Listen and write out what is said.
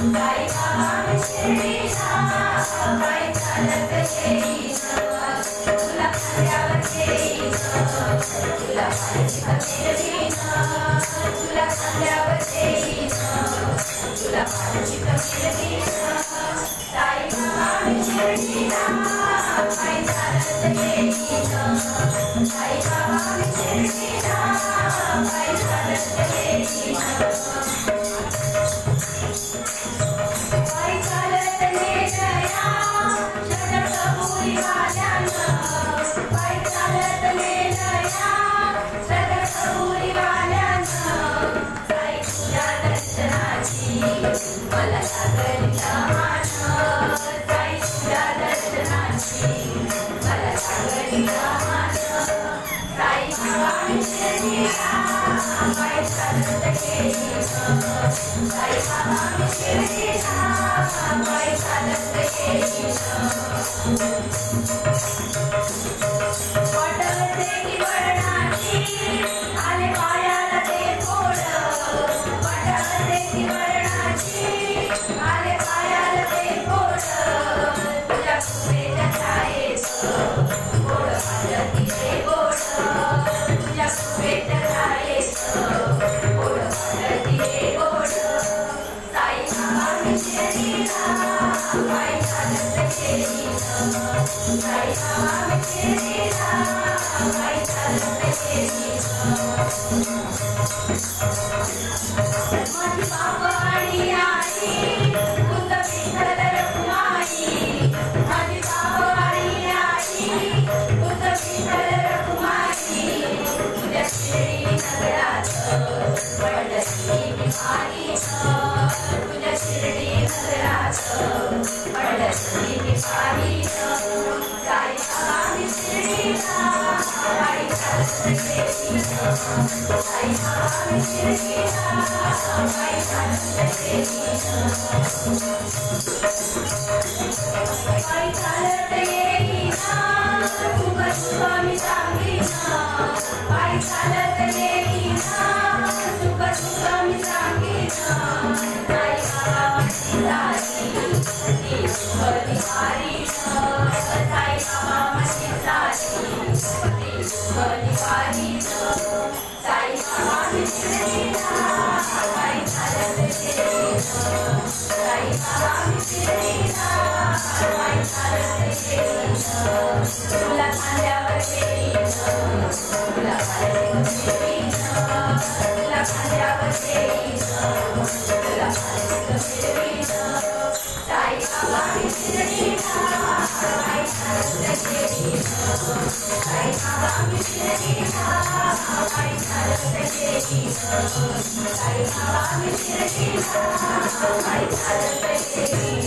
साई बाबा मी शिर्डीला पायी चालत येईन तुला खांद्यावर घेईन तुला पायी फिरवीन तुला खांद्यावर घेईन तुला पायी फिरवीन साई बाबा मी शिर्डीला पायी चालत येईन साई बाबा मी शिर्डीला पायी चालत येईन पायी चालत नेलया षटकपुरी वाल्यानं पायी चालत नेलया षटकपुरी वाल्यानं साई तुझ्या दर्शनाची मला लागली तहान साई तुझ्या दर्शनाची मला लागली तहान साई बाबा मी शिर्डीला पायी चालत येईन साई बाबा मी शिर्डीला पायी चालत येईन वाटते की वर्णाची आले पायाला ते फोड वाटते की वर्णाची आले पायाला ते फोड तुझ्या कृपेच्या छायेत गोड वाटती रे गोड तुझ्या कृपेच्या छायेत गोड वाटती रे गोड साई बाबा मी शिर्डीला पायी चालत येईन साई बाबा मी शिर्डीला पायी चालत येईन माझी बाबाडी आई तुझं विठ्ठल रखुमाई माझी बाबाडी आई तुझं विठ्ठल रखुमाई तुझ्या शिर्डी नगरात पडली मी पायी तुझ्या शिर्डी नगरात पडली मी पायी साई बाबा मी शिर्डीला पायी चालत येईन साई बाबा मी शिर्डीला पायी चालत येईन पायी चालत येईन तुका तुका मी सांगीन पायी चालत येईन तुका तुका मी सांगीन साई बाबा माझी सारी ती सुखदी वारीन साई बाबा माझी सारी ती सुखदी वारीन साई बाबा मी शिर्डीला पायी चालत येईन साई बाबा मी शिर्डीला पायी चालत येईन तुला खांद्यावर घेईन तुला पायी फिरवीन तुला खांद्यावर घेईन तुला पायी फिरवीन साई बाबा मी शिर्डीला पायी चालत येईन साई बाबा मी शिर्डीला पायी चालत येईन साई बाबा मी शिर्डीला पायी चालत येईन